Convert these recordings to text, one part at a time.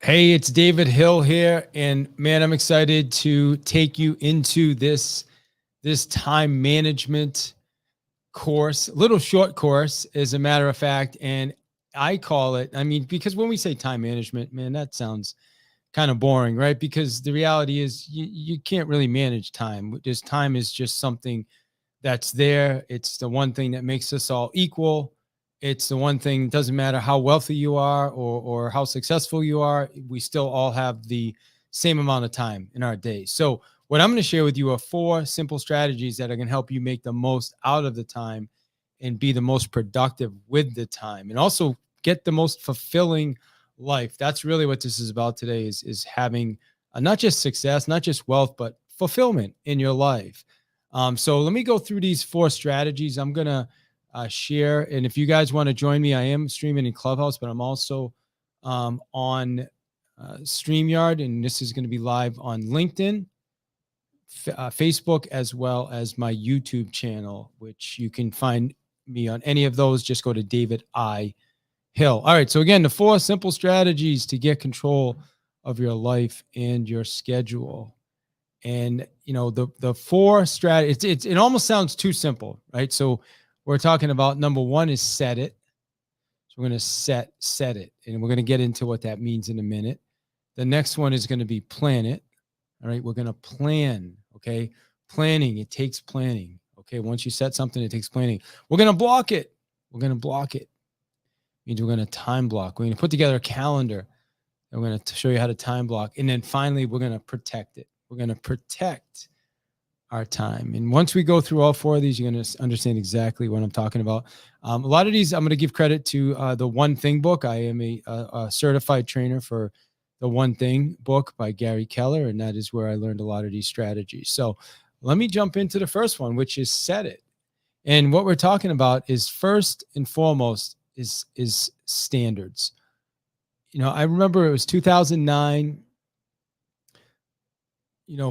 Hey, it's David Hill here, and man, I'm excited to take you into this time management course, a little short course, as a matter of fact. And I call it, because when we say time management, man, that sounds kind of boring, right? Because the reality is you can't really manage time. Just time is just something that's there. It's the one thing that makes us all equal. It's the one thing, doesn't matter how wealthy you are or how successful you are, we still all have the same amount of time in our days. So what I'm going to share with you are 4 simple strategies that are going to help you make the most out of the time and be the most productive with the time, and also get the most fulfilling life. That's really what this is about today, is having not just success, not just wealth, but fulfillment in your life. So let me go through these 4 strategies. I'm going to share. And if you guys want to join me, I am streaming in Clubhouse, but I'm also on StreamYard, and this is going to be live on LinkedIn, Facebook, as well as my YouTube channel, which you can find me on any of those. Just go to David I. Hill. All right. So again, the 4 simple strategies to get control of your life and your schedule. And the 4 strategies, it almost sounds too simple, right? So we're talking about number 1 is set it. So we're going to set it, and we're going to get into what that means in a minute. The next one is going to be plan it. All right, we're going to plan. Okay, planning, it takes planning. Okay, once you set something, it takes planning. We're going to block it. Means we're going to time block. We're going to put together a calendar, and we're going to show you how to time block. And then finally, we're going to protect it. We're going to protect our time. And once we go through all 4 of these, you're going to understand exactly what I'm talking about. A lot of these, I'm going to give credit to the One Thing book. I am a certified trainer for the One Thing book by Gary Keller, and that is where I learned a lot of these strategies. So let me jump into the first one, which is set it. And what we're talking about is, first and foremost, is standards. I remember it was 2009.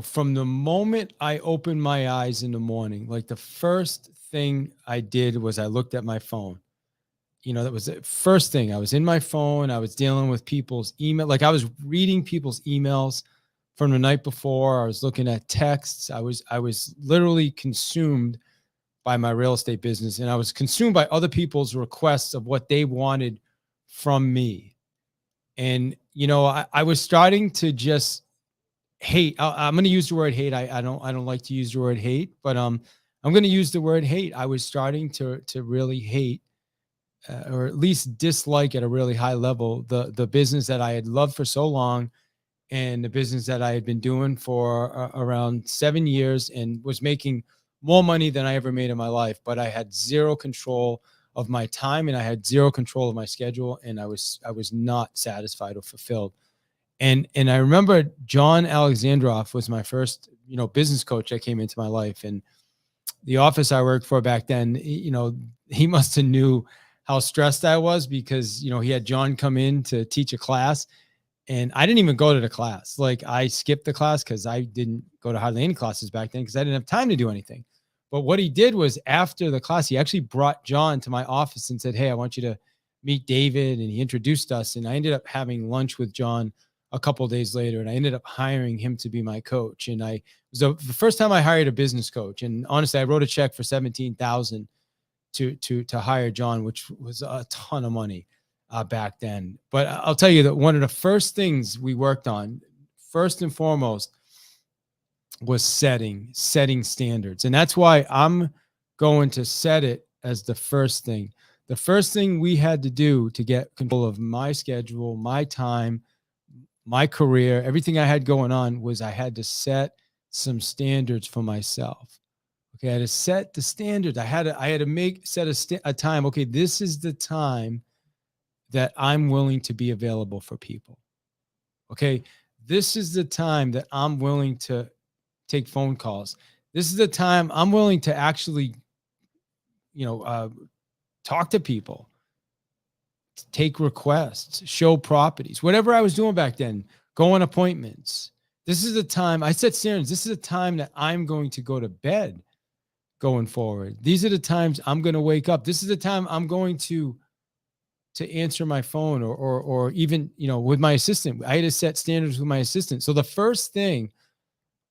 From the moment I opened my eyes in the morning, like the first thing I did was I looked at my phone. That was the first thing. I was in my phone. I was dealing with people's email. Like I was reading people's emails from the night before. I was looking at texts. I was literally consumed by my real estate business, and I was consumed by other people's requests of what they wanted from me. And, I was starting to just hate. I'm going to use the word hate. I don't like to use the word hate, but I'm going to use the word hate. I was starting to really hate, or at least dislike at a really high level, the business that I had loved for so long, and the business that I had been doing for around 7 years, and was making more money than I ever made in my life. But I had zero control of my time, and I had zero control of my schedule, and I was not satisfied or fulfilled. And I remember John Alexandrov was my first, business coach that came into my life. And the office I worked for back then, he must have knew how stressed I was, because, he had John come in to teach a class, and I didn't even go to the class. Like, I skipped the class because I didn't go to hardly any classes back then, because I didn't have time to do anything. But what he did was, after the class, he actually brought John to my office and said, "Hey, I want you to meet David." And he introduced us. And I ended up having lunch with John a couple of days later, and I ended up hiring him to be my coach. And it was the first time I hired a business coach. And honestly, I wrote a check for $17,000 to hire John, which was a ton of money back then. But I'll tell you that one of the first things we worked on, first and foremost, was setting standards. And that's why I'm going to set it as the first thing. The first thing we had to do to get control of my schedule, my time, my career, everything I had going on, was I had to set some standards for myself. Okay, I had to set the standards. I had to set a time. Okay, this is the time that I'm willing to be available for people. Okay, this is the time that I'm willing to take phone calls. This is the time I'm willing to actually, talk to people, take requests, show properties, whatever I was doing back then, go on appointments. This is the time I set standards. This is the time that I'm going to go to bed going forward. These are the times I'm going to wake up. This is the time I'm going to to answer my phone, or even, with my assistant. I had to set standards with my assistant. So the first thing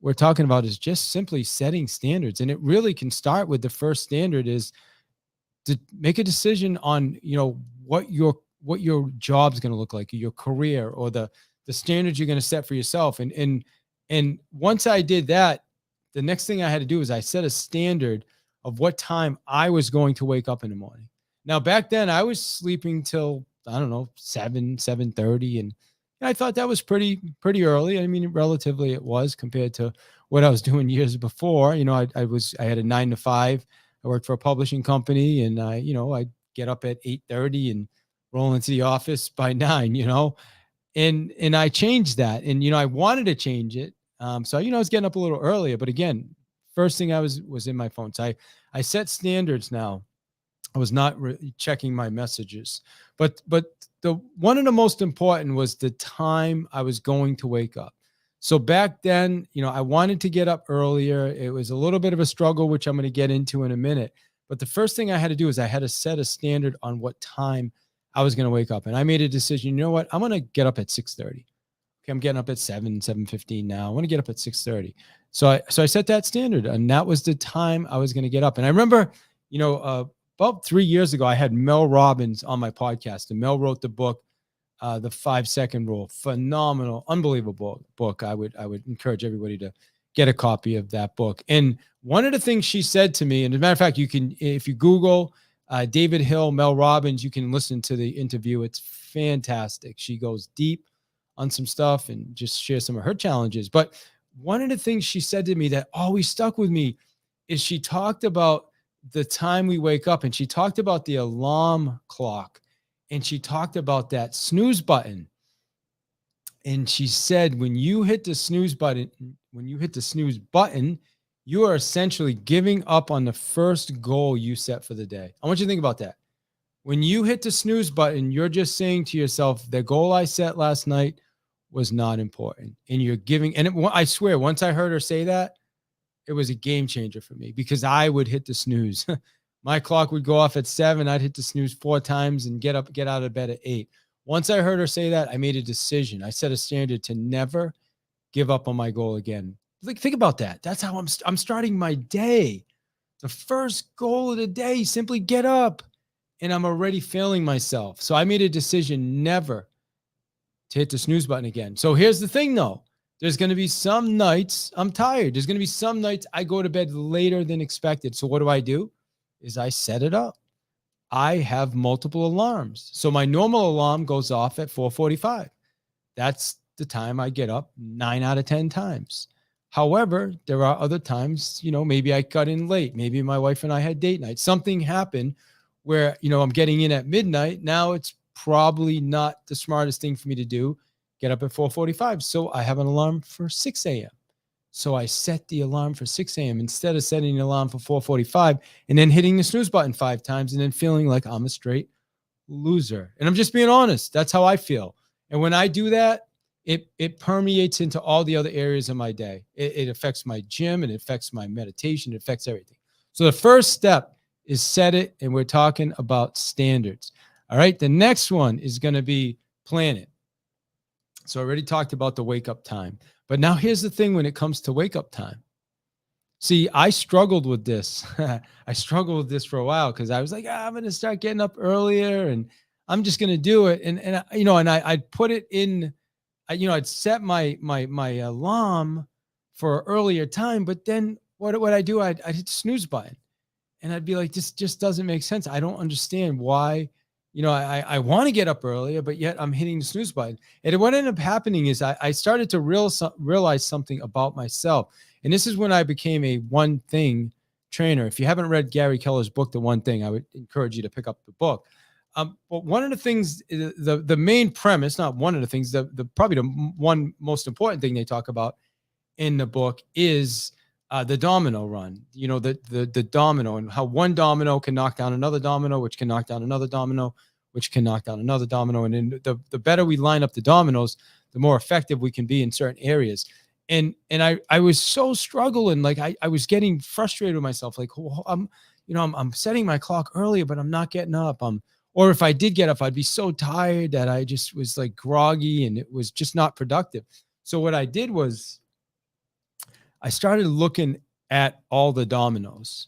we're talking about is just simply setting standards. And it really can start with the first standard is to make a decision on, what your job's going to look like, your career, or the standards you're going to set for yourself. And once I did that, the next thing I had to do is I set a standard of what time I was going to wake up in the morning. Now, back then I was sleeping till, I don't know, 7:30. And I thought that was pretty early. I mean, relatively it was compared to what I was doing years before. I had a 9 to 5. I worked for a publishing company, and I'd get up at 8:30 and roll into the office by 9, and I changed that. And, I wanted to change it. So, I was getting up a little earlier, but again, first thing I was in my phone. So I set standards now. I was not checking my messages, but the one of the most important was the time I was going to wake up. So back then, I wanted to get up earlier. It was a little bit of a struggle, which I'm going to get into in a minute. But the first thing I had to do is I had to set a standard on what time I was going to wake up. And I made a decision, you know what? I'm going to get up at 6:30. Okay, I'm getting up at 7:15 now. I want to get up at 6:30. So I set that standard, and that was the time I was going to get up. And I remember, about 3 years ago, I had Mel Robbins on my podcast, and Mel wrote the book, The 5-Second Rule. Phenomenal, unbelievable book. I would encourage everybody to get a copy of that book. And one of the things she said to me, and as a matter of fact, you can, if you Google David Hill, Mel Robbins, you can listen to the interview. It's fantastic. She goes deep on some stuff and just shares some of her challenges. But one of the things she said to me that always stuck with me is she talked about the time we wake up, and she talked about the alarm clock, and she talked about that snooze button. And she said, when you hit the snooze button, you are essentially giving up on the first goal you set for the day. I want you to think about that. When you hit the snooze button, you're just saying to yourself, the goal I set last night was not important. And you're giving, and I swear, once I heard her say that, it was a game changer for me, because I would hit the snooze. My clock would go off at 7. I'd hit the snooze 4 times and get out of bed at 8. Once I heard her say that, I made a decision. I set a standard to never give up on my goal again. Like, think about that. That's how I'm starting my day. The first goal of the day, simply get up, and I'm already failing myself. So I made a decision never to hit the snooze button again. So here's the thing, though. There's going to be some nights I'm tired. There's going to be some nights I go to bed later than expected. So what do? Is I set it up. I have multiple alarms. So my normal alarm goes off at 4:45. That's the time I get up 9 out of 10 times. However, there are other times, maybe I got in late. Maybe my wife and I had date night. Something happened where, I'm getting in at midnight. Now it's probably not the smartest thing for me to do. Get up at 4:45. So I have an alarm for 6 a.m. So I set the alarm for 6 a.m. instead of setting the alarm for 4:45 and then hitting the snooze button 5 times and then feeling like I'm a straight loser. And I'm just being honest. That's how I feel. And when I do that, it permeates into all the other areas of my day. It affects my gym, and it affects my meditation. It affects everything. So the first step is set it, and we're talking about standards. All right. The next one is going to be plan it. So I already talked about the wake up time. But now here's the thing when it comes to wake up time. See, I struggled with this. I struggled with this for a while because I was like, I'm going to start getting up earlier and I'm just going to do it. And I'd put it in, I'd set my alarm for an earlier time. But then what I do? I'd hit the snooze button and I'd be like, this just doesn't make sense. I don't understand why. I want to get up earlier, but yet I'm hitting the snooze button. And what ended up happening is I started to realize something about myself. And this is when I became a one thing trainer. If you haven't read Gary Keller's book, The One Thing, I would encourage you to pick up the book. But one of the things, the main premise, not one of the things, probably the one most important thing they talk about in the book is the domino run, the domino, and how one domino can knock down another domino, which can knock down another domino, which can knock down another domino. And then the better we line up the dominoes, the more effective we can be in certain areas. And I was so struggling. Like I was getting frustrated with myself. Like, I'm setting my clock earlier, but I'm not getting up. I'm Or if I did get up, I'd be so tired that I just was like groggy and it was just not productive. So what I did was I started looking at all the dominoes.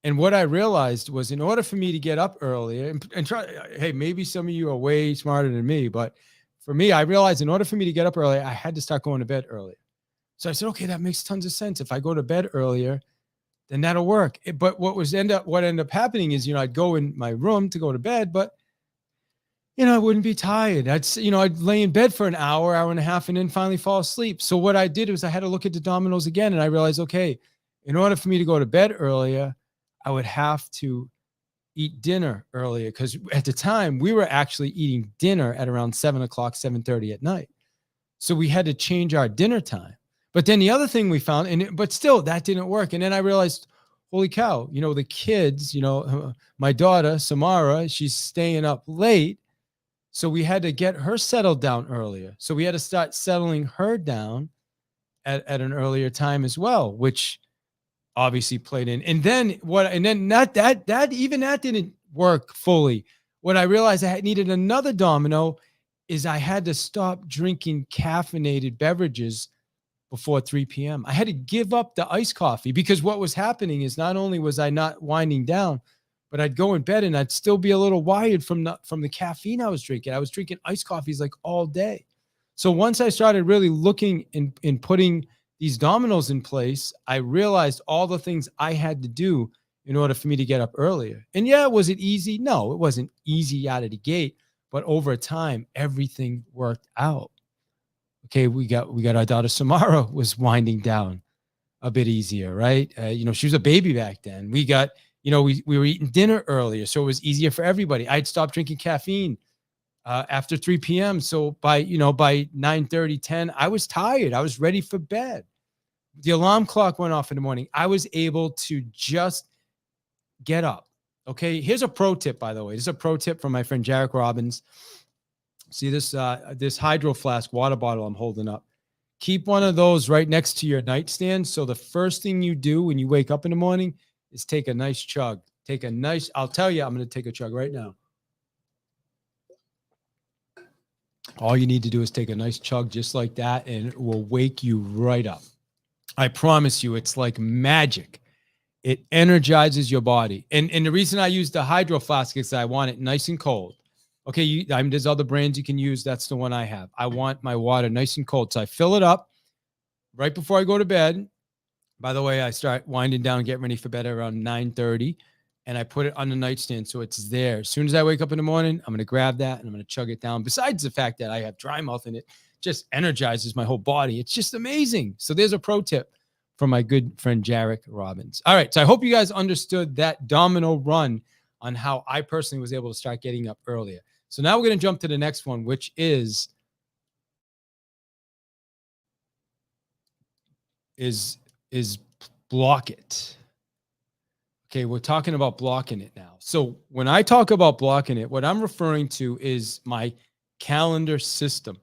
And what I realized was in order for me to get up earlier and try, hey, maybe some of you are way smarter than me, but for me, I realized in order for me to get up earlier, I had to start going to bed earlier. So I said, okay, that makes tons of sense. If I go to bed earlier, then that'll work. But what ended up happening is, I'd go in my room to go to bed, but I wouldn't be tired. I'd lay in bed for an hour, hour and a half, and then finally fall asleep. So what I did was I had to look at the dominoes again, and I realized, okay, in order for me to go to bed earlier, I would have to eat dinner earlier, because at the time we were actually eating dinner at around 7:00, 7:30 at night. So we had to change our dinner time. But then the other thing we found, but still that didn't work. And then I realized, holy cow, the kids, my daughter, Samara, she's staying up late. So we had to get her settled down earlier. So we had to start settling her down at an earlier time as well, which obviously played in. And then that didn't work fully. What I realized I needed another domino is I had to stop drinking caffeinated beverages before 3 p.m. I had to give up the iced coffee, because what was happening is not only was I not winding down, but I'd go in bed and I'd still be a little wired from the caffeine I was drinking. I was drinking iced coffees like all day. So once I started really looking in putting these dominoes in place, I realized all the things I had to do in order for me to get up earlier. And yeah, was it easy? No, it wasn't easy out of the gate, but over time, everything worked out. Okay, we got our daughter Samara was winding down a bit easier, right? She was a baby back then. We got, we were eating dinner earlier, so it was easier for everybody. I'd stopped drinking caffeine after 3 p.m. So by 9:30, 10, I was tired. I was ready for bed. The alarm clock went off in the morning. I was able to just get up. Okay, here's a pro tip, by the way. This is a pro tip from my friend Jarek Robbins. See this Hydro Flask water bottle I'm holding up. Keep one of those right next to your nightstand. So the first thing you do when you wake up in the morning is take a nice chug. I'll tell you, I'm going to take a chug right now. All you need to do is take a nice chug just like that, and it will wake you right up. I promise you, it's like magic. It energizes your body. And the reason I use the Hydro Flask is I want it nice and cold. Okay, there's other brands you can use. That's the one I have. I want my water nice and cold. So I fill it up right before I go to bed. By the way, I start winding down and getting ready for bed around 9:30, and I put it on the nightstand so it's there. As soon as I wake up in the morning, I'm going to grab that and I'm going to chug it down. Besides the fact that I have dry mouth and it just energizes my whole body. It's just amazing. So there's a pro tip from my good friend Jarek Robbins. All right, so I hope you guys understood that domino run on how I personally was able to start getting up earlier. So now we're going to jump to the next one, which is block it. Okay, we're talking about blocking it now. So when I talk about blocking it, what I'm referring to is my calendar system.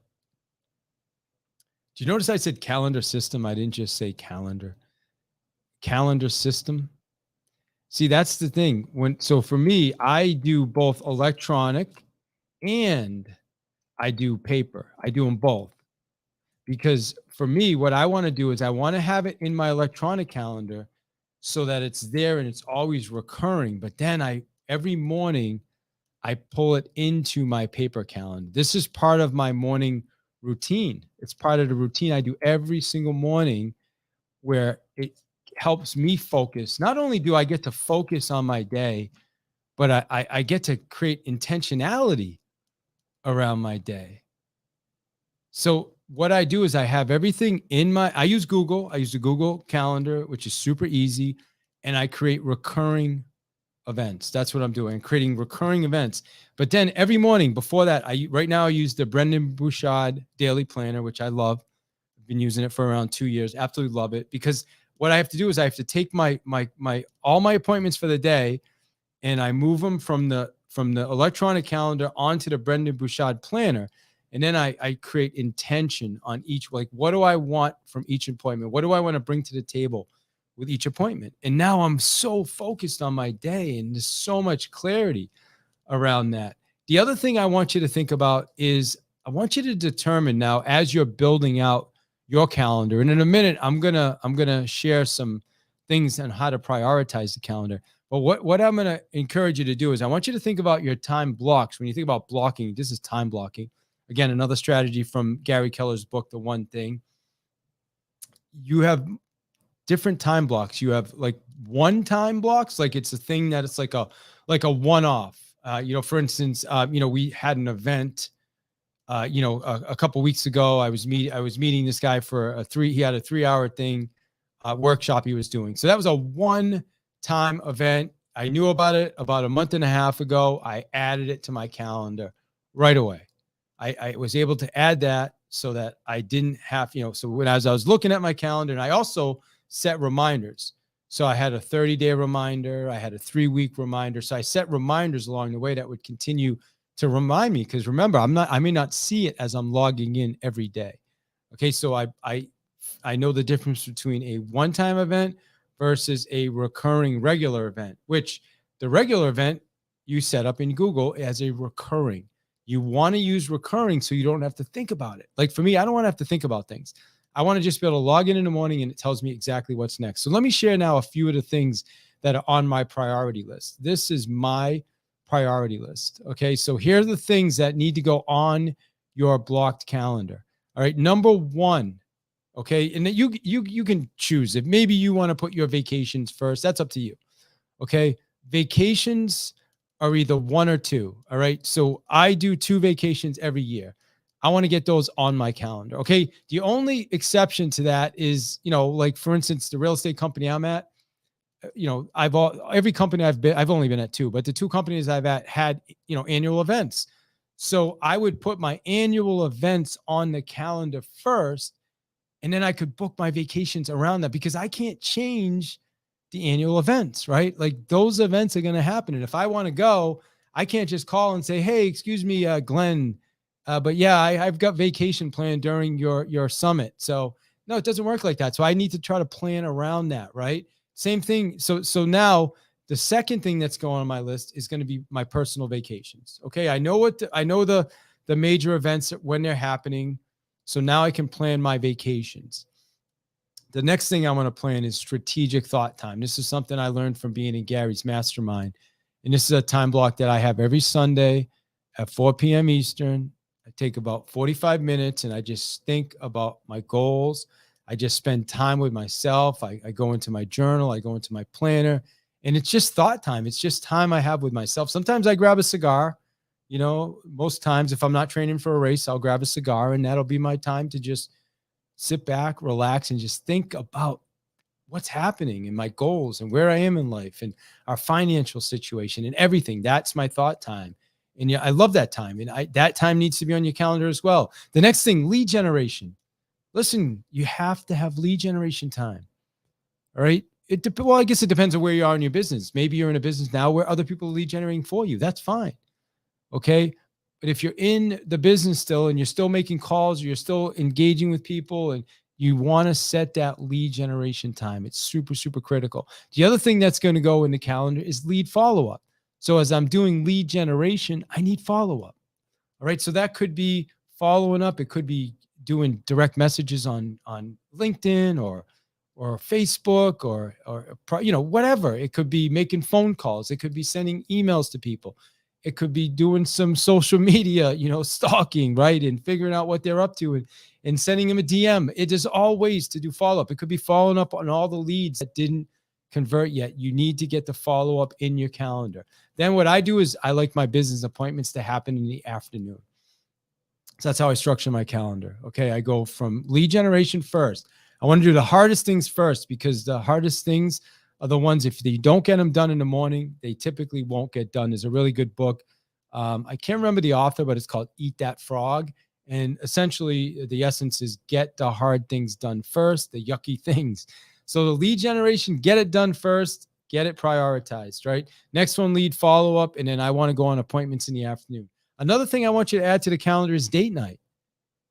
Do you notice I said calendar system? I didn't just say calendar. Calendar system. See, that's the thing. So for me, I do both electronic and I do paper. I do them both. Because for me, what I want to do is I want to have it in my electronic calendar so that it's there and it's always recurring. But then every morning, I pull it into my paper calendar. This is part of my morning routine. It's part of the routine I do every single morning, where it helps me focus. Not only do I get to focus on my day, but I get to create intentionality around my day. So what I do is I have everything I use Google. I use the Google Calendar, which is super easy. And I create recurring events. That's what I'm doing, creating recurring events. But then every morning before that, right now I use the Bouchard Daily Planner, which I love. I've been using it for around 2 years. Absolutely love it, because what I have to do is I have to take all my appointments for the day, and I move them from the electronic calendar onto the Bouchard planner. And then I create intention on each, like, what do I want from each appointment? What do I want to bring to the table with each appointment? And now I'm so focused on my day, and there's so much clarity around that. The other thing I want you to think about is I want you to determine now as you're building out your calendar. And in a minute, I'm gonna share some things on how to prioritize the calendar. But what I'm gonna encourage you to do is I want you to think about your time blocks. When you think about blocking, this is time blocking. Again, another strategy from Gary Keller's book, The One Thing. You have different time blocks. You have like one time blocks, like it's a thing that it's like a one-off. For instance, we had an event. A couple weeks ago, I was meeting this guy for he had a 3-hour thing, workshop he was doing. So that was a one-time event. I knew about it about a month and a half ago. I added it to my calendar right away. I was able to add that so that I didn't have, so as I was looking at my calendar, and I also set reminders. So I had a 30-day reminder. I had a 3-week reminder. So I set reminders along the way that would continue to remind me, because remember, I may not see it as I'm logging in every day. Okay. So I know the difference between a one-time event versus a recurring regular event, which the regular event you set up in Google as a recurring. You want to use recurring so you don't have to think about it. Like for me, I don't want to have to think about things. I want to just be able to log in the morning and it tells me exactly what's next. So let me share now a few of the things that are on my priority list. This is my priority list. Okay. So here are the things that need to go on your blocked calendar. All right. Number one. Okay. And you can choose if maybe you want to put your vacations first. That's up to you. Okay. Vacations are either one or two. All right. So I do 2 vacations every year. I want to get those on my calendar. Okay. The only exception to that is, like for instance, the real estate company I'm at, every company I've only been at 2, but the 2 companies I've had, annual events. So I would put my annual events on the calendar first, and then I could book my vacations around that, because I can't change the annual events, right? Like those events are going to happen. And if I want to go, I can't just call and say, hey, excuse me, Glenn, but yeah, I've got vacation planned during your summit. So no, it doesn't work like that. So I need to try to plan around that, right? Same thing. So now the second thing that's going on my list is going to be my personal vacations. Okay. I know the major events when they're happening. So now I can plan my vacations. The next thing I want to plan is strategic thought time. This is something I learned from being in Gary's mastermind. And this is a time block that I have every Sunday at 4 p.m. Eastern. I take about 45 minutes and I just think about my goals. I just spend time with myself. I go into my journal. I go into my planner, and it's just thought time. It's just time I have with myself. Sometimes I grab a cigar. Most times if I'm not training for a race, I'll grab a cigar, and that'll be my time to just sit back, relax, and just think about what's happening and my goals and where I am in life and our financial situation and everything. That's my thought time. And I love that time. And that time needs to be on your calendar as well. The next thing, lead generation. Listen, you have to have lead generation time. All right. Well, I guess it depends on where you are in your business. Maybe you're in a business now where other people are lead generating for you. That's fine. Okay. But if you're in the business still and you're still making calls, or you're still engaging with people, and you want to set that lead generation time, it's super, super critical. The other thing that's going to go in the calendar is lead follow-up. So as I'm doing lead generation, I need follow-up. All right. So that could be following up. It could be doing direct messages on LinkedIn or Facebook or whatever. It could be making phone calls. It could be sending emails to people. It could be doing some social media, stalking, right? And figuring out what they're up to and sending them a DM. It is all ways to do follow-up. It could be following up on all the leads that didn't convert yet. You need to get the follow-up in your calendar. Then what I do is I like my business appointments to happen in the afternoon. So that's how I structure my calendar. Okay. I go from lead generation first. I want to do the hardest things first, because the hardest things are the ones, if you don't get them done in the morning, they typically won't get done. There's a really good book. I can't remember the author, but it's called Eat That Frog. And essentially the essence is get the hard things done first, the yucky things. So the lead generation, get it done first, get it prioritized, right? Next one, lead follow-up. And then I want to go on appointments in the afternoon. Another thing I want you to add to the calendar is date night.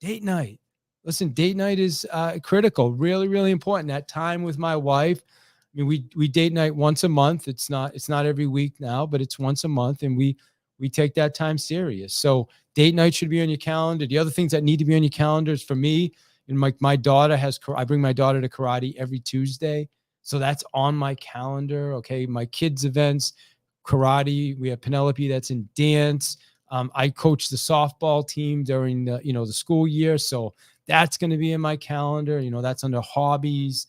Date night. Listen, date night is critical, really, really important. That time with my wife. I mean, we date night once a month. It's not every week now, but it's once a month. And we we take that time serious. So date night should be on your calendar. The other things that need to be on your calendars for me, and my daughter I bring my daughter to karate every Tuesday. So that's on my calendar. Okay. My kids' events, karate. We have Penelope that's in dance. I coach the softball team during the school year. So that's going to be in my calendar. That's under hobbies,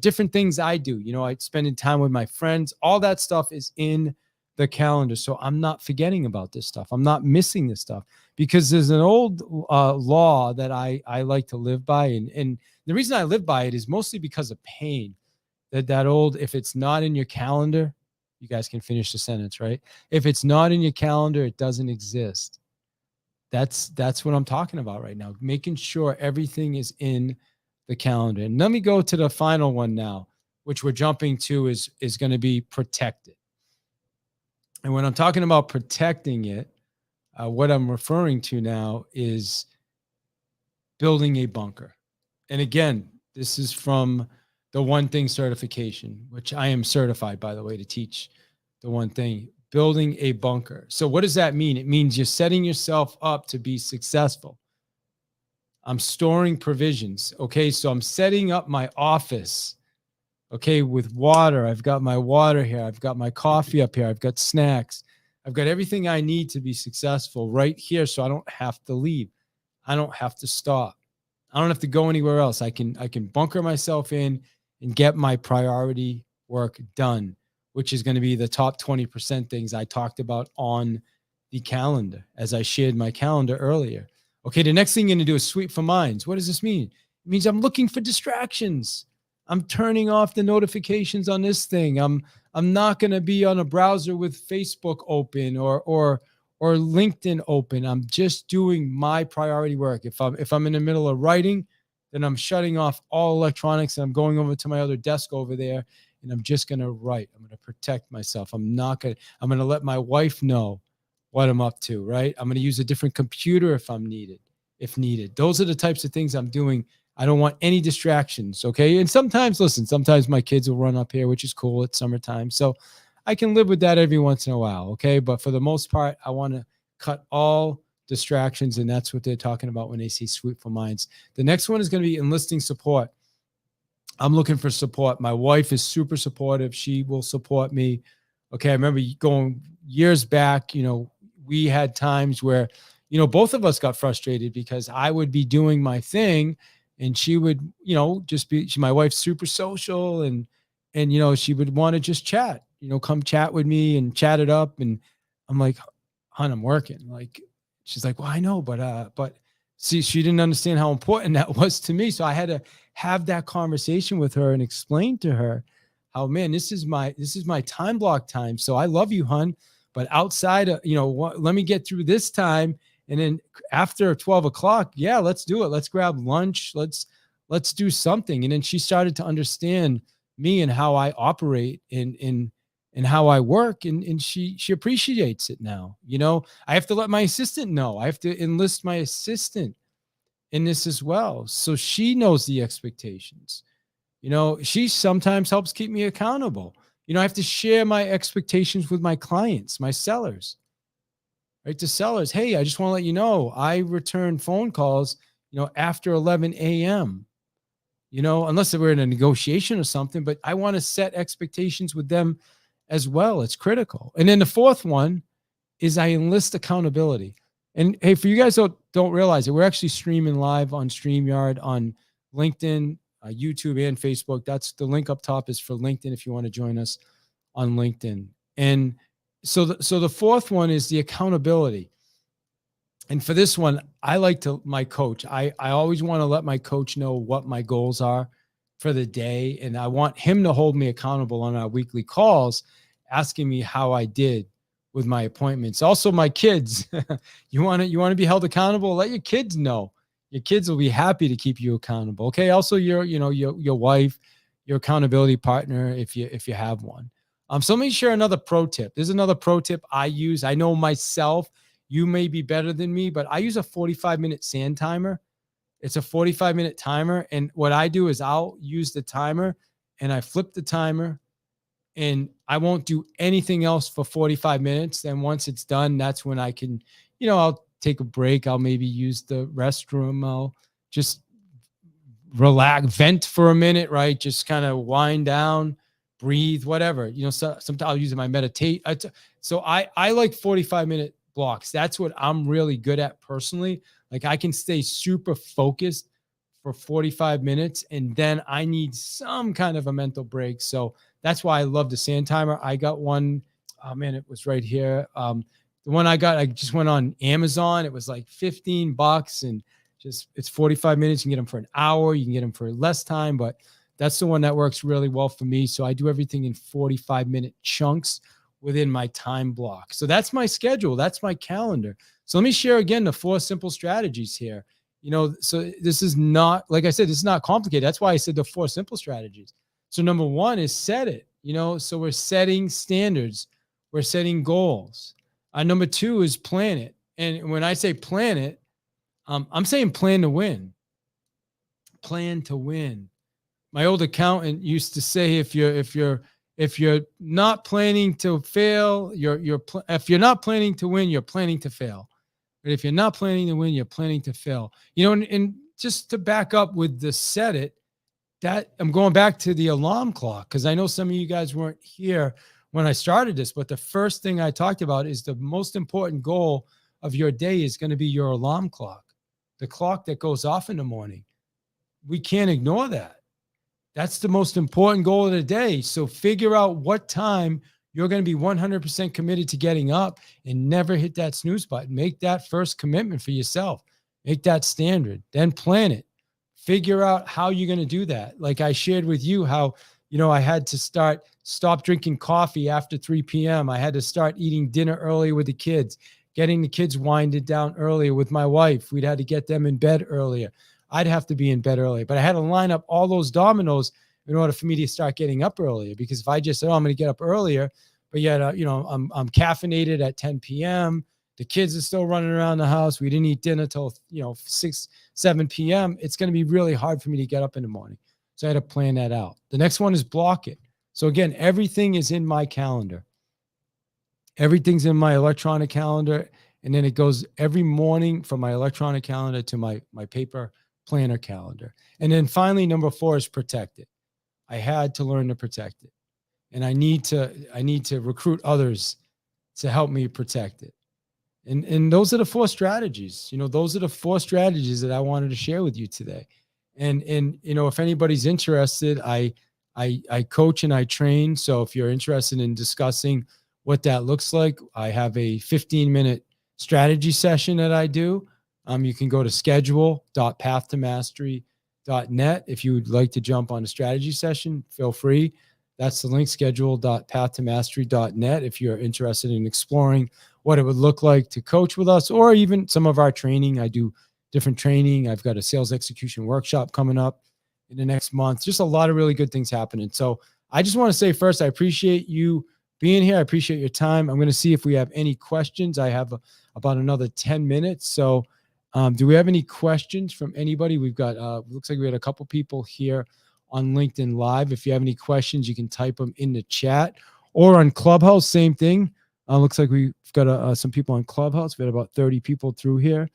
different things I do. I spending time with my friends. All that stuff is in the calendar. So I'm not forgetting about this stuff. I'm not missing this stuff because there's an old law that I like to live by. And the reason I live by it is mostly because of pain. That old, if it's not in your calendar, you guys can finish the sentence, right? If it's not in your calendar, it doesn't exist. That's what I'm talking about right now. Making sure everything is in the calendar. And let me go to the final one now, which we're jumping to is going to be protected. And when I'm talking about protecting it, what I'm referring to now is building a bunker. And again, this is from the One Thing certification, which I am certified, by the way, to teach the one thing, building a bunker. So what does that mean? It means you're setting yourself up to be successful. I'm storing provisions. Okay. So I'm setting up my office. Okay. With water. I've got my water here. I've got my coffee up here. I've got snacks. I've got everything I need to be successful right here. So I don't have to leave. I don't have to stop. I don't have to go anywhere else. I can bunker myself in and get my priority work done, which is going to be the top 20% things I talked about on the calendar as I shared my calendar earlier. Okay, the next thing you're going to do is sweep for minds. What does this mean? It means I'm looking for distractions. I'm turning off the notifications on this thing. I'm not going to be on a browser with Facebook open or LinkedIn open. I'm just doing my priority work. If I'm in the middle of writing, then I'm shutting off all electronics and I'm going over to my other desk over there and I'm just going to write. I'm going to protect myself. I'm going to let my wife know what I'm up to, right? I'm going to use a different computer if needed. Those are the types of things I'm doing. I don't want any distractions. Okay. And sometimes my kids will run up here, which is cool. It's summertime. So I can live with that every once in a while. Okay. But for the most part, I want to cut all distractions. And that's what they're talking about when they say sweep for minds. The next one is going to be enlisting support. I'm looking for support. My wife is super supportive. She will support me. Okay. I remember going years back, we had times where, both of us got frustrated because I would be doing my thing and she would, my wife's super social and she would want to just chat, come chat with me and chat it up. And I'm like, hon, I'm working. Like, she's like, well, I know, but see, she didn't understand how important that was to me. So I had to have that conversation with her and explain to her how, man, this is my time block time. So I love you, hon, but outside of, let me get through this time. And then after 12 o'clock, yeah, let's do it. Let's grab lunch. Let's do something. And then she started to understand me and how I operate and how I work. And she appreciates it now. I have to let my assistant know. I have to enlist my assistant in this as well. So she knows the expectations. She sometimes helps keep me accountable. I have to share my expectations with my clients, my sellers. Right, to sellers, hey, I just want to let you know, I return phone calls, after 11 a.m., unless we're in a negotiation or something, but I want to set expectations with them as well. It's critical. And then the fourth one is I enlist accountability. And hey, for you guys who don't realize it, we're actually streaming live on StreamYard, on LinkedIn, YouTube, and Facebook. That's the link up top is for LinkedIn if you want to join us on LinkedIn. And so the fourth one is the accountability. And for this one, I like my coach. I always want to let my coach know what my goals are for the day. And I want him to hold me accountable on our weekly calls, asking me how I did with my appointments. Also, my kids, you want to be held accountable? Let your kids know. Your kids will be happy to keep you accountable. Okay. Also, your wife, your accountability partner, if you have one. So let me share another pro tip. There's another pro tip I use. I know myself, you may be better than me, but I use a 45-minute sand timer. It's a 45-minute timer. And what I do is I'll use the timer and I flip the timer and I won't do anything else for 45 minutes. Then once it's done, that's when I can, I'll take a break. I'll maybe use the restroom. I'll just relax, vent for a minute, right? Just kind of wind down, breathe, whatever. So sometimes I'll use it in my meditate. So I like 45-minute blocks. That's what I'm really good at personally. Like I can stay super focused for 45 minutes, and then I need some kind of a mental break. So that's why I love the sand timer. I got one. Oh man, it was right here. The one I got, I just went on Amazon. It was like $15, and it's 45 minutes. You can get them for an hour. You can get them for less time, but that's the one that works really well for me. So I do everything in 45-minute chunks within my time block. So that's my schedule. That's my calendar. So let me share again the 4 simple strategies here. So this is not, like I said, this is not complicated. That's why I said the 4 simple strategies. So number 1 is set it, so we're setting standards. We're setting goals. Number 2 is plan it. And when I say plan it, I'm saying plan to win. Plan to win. My old accountant used to say, if you're not planning to fail, if you're not planning to win, you're planning to fail. But if you're not planning to win, you're planning to fail. And just to back up with the set it, that I'm going back to the alarm clock, because I know some of you guys weren't here when I started this, but the first thing I talked about is the most important goal of your day is going to be your alarm clock, the clock that goes off in the morning. We can't ignore that. That's the most important goal of the day. So figure out what time you're going to be 100% committed to getting up, and never hit that snooze button. Make that first commitment for yourself. Make that standard. Then plan it. Figure out how you're going to do that. Like I shared with you how, I had to stop drinking coffee after 3 p.m. I had to start eating dinner early with the kids, getting the kids winded down earlier with my wife. We'd had to get them in bed earlier. I'd have to be in bed early, but I had to line up all those dominoes in order for me to start getting up earlier. Because if I just said, I'm going to get up earlier, but yet, I'm caffeinated at 10 p.m. The kids are still running around the house. We didn't eat dinner till, 6, 7 p.m. It's going to be really hard for me to get up in the morning. So I had to plan that out. The next one is block it. So again, everything is in my calendar. Everything's in my electronic calendar. And then it goes every morning from my electronic calendar to my paper planner calendar. And then finally, number 4 is protect it. I had to learn to protect it. And I need to recruit others to help me protect it. And those are the 4 strategies. Those are the 4 strategies that I wanted to share with you today. And if anybody's interested, I coach and I train. So if you're interested in discussing what that looks like, I have a 15-minute strategy session that I do. You can go to schedule.pathtomastery.net. If you would like to jump on a strategy session, feel free. That's the link, schedule.pathtomastery.net. If you're interested in exploring what it would look like to coach with us, or even some of our training. I do different training. I've got a sales execution workshop coming up in the next month. Just a lot of really good things happening. So I just want to say first, I appreciate you being here. I appreciate your time. I'm going to see if we have any questions. I have about another 10 minutes. So do we have any questions from anybody? We've got, looks like we had a couple people here on LinkedIn Live. If you have any questions, you can type them in the chat, or on Clubhouse, same thing. Looks like we've got some people on Clubhouse. We had about 30 people through here.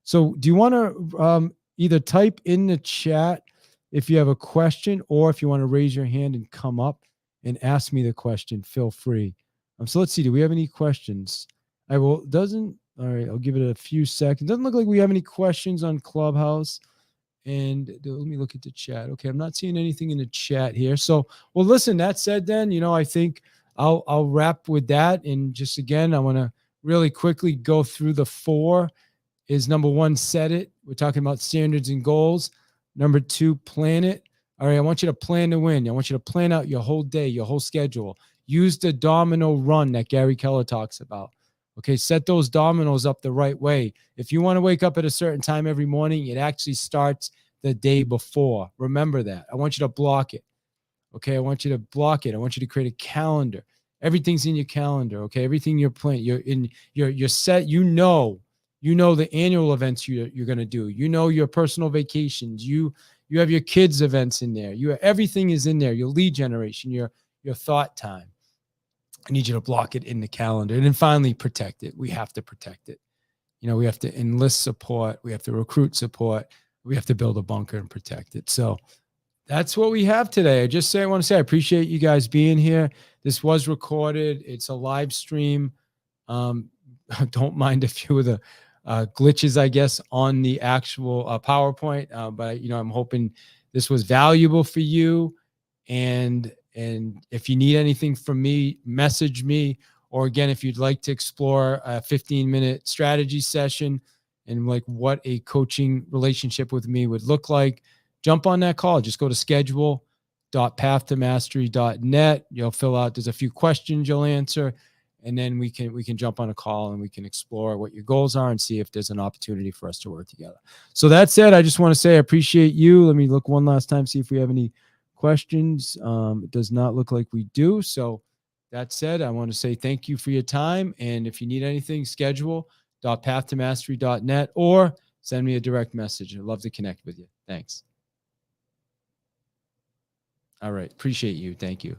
So do you want to either type in the chat if you have a question, or if you want to raise your hand and come up and ask me the question, feel free. So let's see. Do we have any questions? All right, I'll give it a few seconds. Doesn't look like we have any questions on Clubhouse. And let me look at the chat. Okay, I'm not seeing anything in the chat here. So, well, listen, that said then, I think I'll wrap with that. And just again, I want to really quickly go through the 4. Is number 1, set it. We're talking about standards and goals. Number 2, plan it. All right, I want you to plan to win. I want you to plan out your whole day, your whole schedule. Use the domino run that Gary Keller talks about. Okay, set those dominoes up the right way. If you want to wake up at a certain time every morning, it actually starts the day before. Remember that. I want you to block it. Okay, I want you to block it. I want you to create a calendar. Everything's in your calendar. Okay, everything you're planning. You're set. You know the annual events you're going to do. Your personal vacations. You have your kids' events in there. Everything is in there. Your lead generation, your your thought time. I need you to block it in the calendar. And then finally, protect it. We have to protect it. We have to enlist support. We have to recruit support. We have to build a bunker and protect it. So that's what we have today. I want to say I appreciate you guys being here. This was recorded. It's a live stream. Don't mind a few of the glitches, I guess, on the actual PowerPoint. But I'm hoping this was valuable for you. And if you need anything from me, message me. Or again, if you'd like to explore a 15-minute strategy session and like what a coaching relationship with me would look like, jump on that call. Just go to schedule.pathtomastery.net. You'll fill out, there's a few questions you'll answer, and then we can jump on a call and we can explore what your goals are and see if there's an opportunity for us to work together. So that said, I just want to say I appreciate you. Let me look one last time, see if we have any questions. It does not look like we do. So that said, I want to say thank you for your time. And if you need anything, schedule.pathtomastery.net or send me a direct message. I'd love to connect with you. Thanks. All right. Appreciate you. Thank you.